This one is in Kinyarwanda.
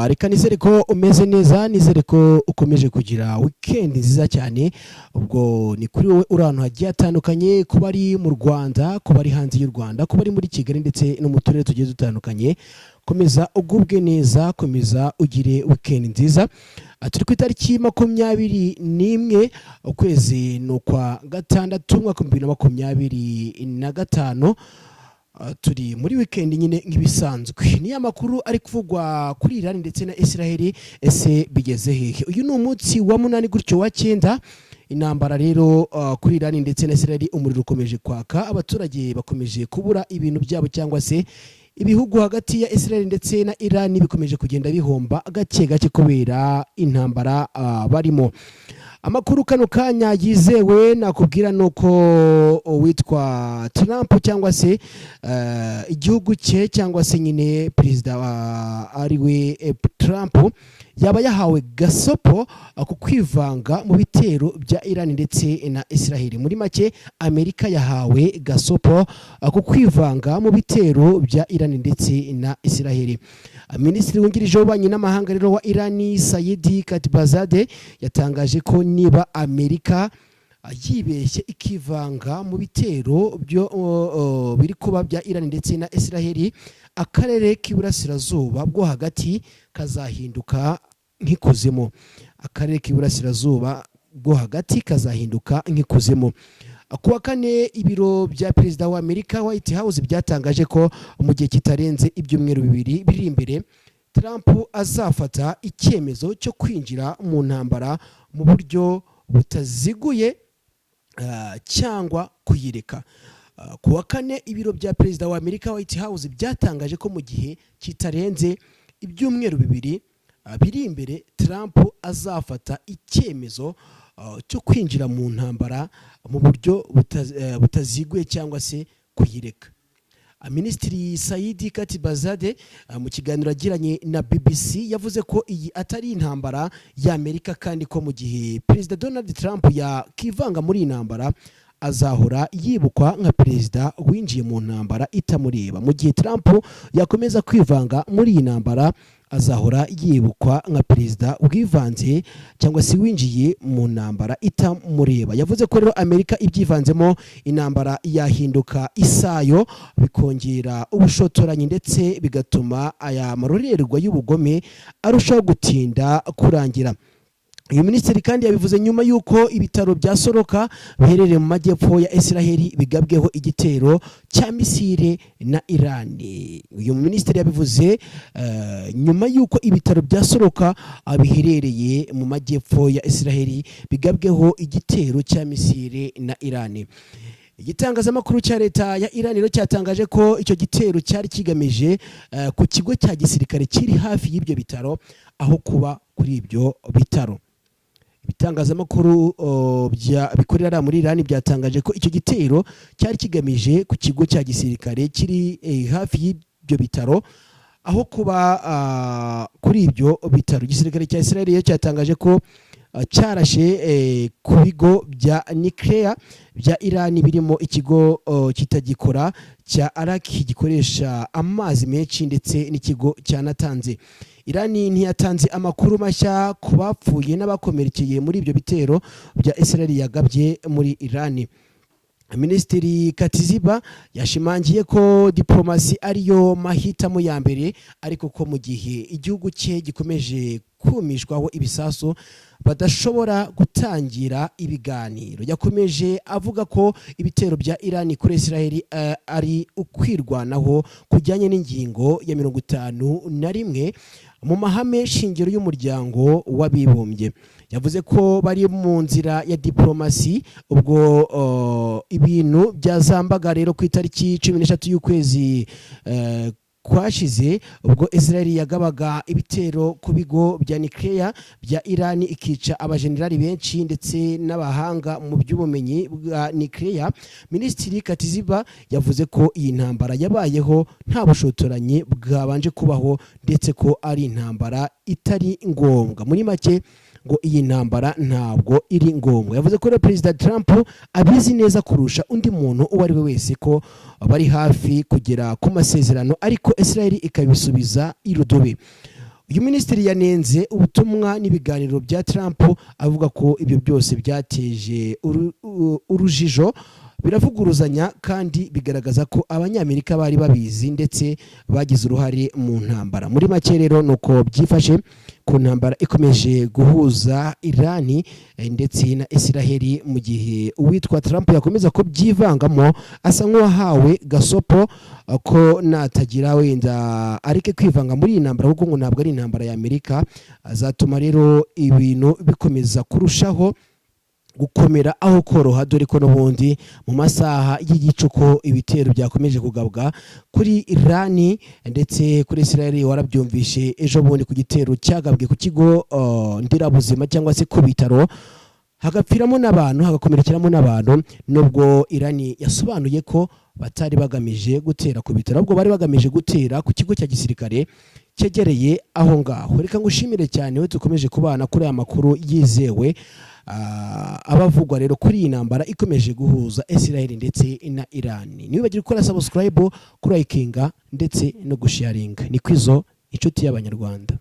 Reka nizere ko umeze neza, nizere ko ukomeje kugira weekend nziza cyane. Ubwo ni kuri wowe uri ahantu hagiye hatandukanye, kuba ari mu Rwanda, kuba ari hanze y'u Rwanda, kuba ari muri Kigali ndetse no mu turere tugiye dutandukanye. Komeza ugubwe neza, komeza ugire weekend nziza. Turi ku itariki 21 ukwezi n'ukwa gatandatu umwaka 2025. Turi muri weekend nyine nk'ibisanzwe. Ni amakuru ari kuvugwa kuri Iran ndetse na Israel, ese bigeze hehe? Uyu ni umunsi wa 8 gutyo wa 9 intambara rero kuri Iran ndetse na Israel, umuriro ukomeje kwaka, abaturage bakomeje kubura ibintu byabo, cyangwa se ibihugu hagati ya Israel ndetse na Iran bikomeje kugenda bihomba gake gake kubera intambara barimo. Amakuru kano kanya yizewe nakubwira nuko witwa Trump, cyangwa se igihugu cye, cyangwa se nyine perezida ariwe Trump yaba yahawe gasopo ku kwivanga mu bitero bya Iran ndetse na Israel. Muri make Amerika yahawe gasopo ku kwivanga mu bitero bya Iran ndetse na Israel. Minisitiri wungirije w'ububanyi n'amahanga rero wa Iran Said Khatibzadeh yatangaje ko niba Amerika yibeshye ikivanga mu bitero byo biri kuba bya Iran ndetse na Israel, akarere k'iburasirazuba bwo hagati kazahinduka nk'ikuzimu. Akarere k'iburasirazuba bwo hagati kazahinduka nk'ikuzimu. Kuwa kane ibiro bya perezida wa Amerika White House byatangaje ko mu gihe kitarenze ibyumweru 2 biri imbere, Trump azafata icyemezo cyo kwinjira mu ntambara mu buryo butaziguye cyangwa kuyireka. Kuwa kane ibiro bya perezida wa Amerika White House byatangaje ko mu gihe kitarenze ibyumweru 2 biri imbere, Trump azafata icyemezo cyo kwinjira mu ntambara mu buryo butaziguye cyangwa se kuyireka. Minisitiri Said Khatibzadeh mu kiganiro agiranye na BBC yavuze ko iyi atari intambara ya Amerika, kandi ko mu gihe perezida Donald Trump yakivanga muri intambara azahora yibukwa nka perezida winjiye mu ntambara itamureba. Mu gihe Trump yakomeza kwivanga muri iyi ntambara azahora yibukwa nka perezida wivanze cyangwa se winjiye mu ntambara itamureba. Yavuze ko rero Amerika ibyivanzemo intambara yahinduka isayo, bikongera ubushotoranyi ndetse bigatuma aya marorerwa y'ubugome arushaho gutinda kurangira. Uyu minisitiri kandi yabivuze nyuma yuko ibitaro bya Soroka biherereye mu majyepfo ya Israel bigabweho igitero cya misile na Iran. Uyu minisitiri yabivuze nyuma yuko ibitaro bya Soroka biherereye mu majyepfo ya Israel bigabweho igitero cya misile na Iran. Igitangazamakuru cya leta ya Iran rero cyatangaje ko icyo gitero cyari kigamije ku kigo cya gisirikare kiri hafi y'ibyo bitaro aho kuba kuri ibyo bitaro. Ibitangazamakuru bikorera muri Iran byatangaje ko icyo gitero cyari kigamije ku kigo cya gisirikare kiri hafi y'ibyo bitaro aho kuba kuri ibyo bitaro. Igisirikare cya Israel cyatangaje ko cyarashe ku bigo bya nuclear bya Iran birimo ikigo kitagikora cya Arak gikoresha amazi menshi ndetse n'ikigo cya Natanze. Iran ntiyatanze amakuru mashya ku bapfuye n'abakomerekeye muri ibyo bitero bya Israel yagabye muri Iran. Minisitiri Khatibzadeh yashimangiye ko diplomasi ariyo mahitamo ya mbere, ariko ko mu gihe igihugu cye gikomeje kumishwaho ibisasu badashobora gutangira ibiganiro. Yakomeje avuga ko ibitero bya Iran kuri Israel ari ukwirwanaho kujyanye n'ingingo ya 51 mu mahame shingiro y'umuryango w'abibumbye. Yavuze ko bari mu nzira ya diplomasi ubwo ibintu byazambaga rero ku itariki 13 y'ukwezi kwashize, ubwo Israel yagabaga ibitero ku bigo bya nuclear bya Iran ikica abajenerali benshi ndetse n'abahanga mu by'ubumenyi bwa nuclear. Minisitiri Khatibzadeh yavuze ko iyi ntambara yabayeho nta bushotoranyi bwabanje kubaho ndetse ko ari intambara itari ngombwa. Muri make ngo iyi ntambara ntabwo iri ngombwa. Yavuze ko Perezida Trump abizi neza kurusha undi muntu uwo ari we wese ko bari hafi kugera ku masezerano, ariko Israel ikabisubiza irudobe. uyu minisitiri yanenze ubutumwa n'ibiganiro bya Trump avuga ko ibyo byose byateje urujijo biravuguruzanya kandi bigaragaza ko abanyamerika bari babizi ndetse bagize uruhare mu ntambara. Muri make rero nuko byifashe ku ntambara ikomeje guhuza Irani ndetse na Israeli, mu gihe uwitwa Trump yakomeza ko byivangamo asa nk'uwahawe gasopo ko natagira wenda areke kwivanga muri iyi ntambara kuko ngo ntabwo ari intambara ya Amerika, azatuma rero ibintu bikomeza kurushaho gukomera aho koroha, dore ko n'ubundi mu masaha y'igicuko ibitero byakomeje kugabwa kuri Irani ndetse kuri Israel. Warabyumvishe ejo bundi ku gitero cyagabwe ku kigo ndirabuzima cyangwa se ku bitaro, hagapfiramo n'abantu hagakomerekeramo n'abantu, nubwo Irani yasobanuye ko batari bagamije gutera ku bitaro, ahubwo bari bagamije gutera ku kigo cya gisirikare cyegereye aho ngaho. Reka ngushimire cyane we dukomeje kubana kuri aya makuru yizewe abavugwa rero kuri iyi ntambara ikomeje guhuza Israel ndetse na Irani. Niwibagire gukora subscribe, kuri likinga ndetse no gusharinga. Ni kwizo inshuti y'Abanyarwanda.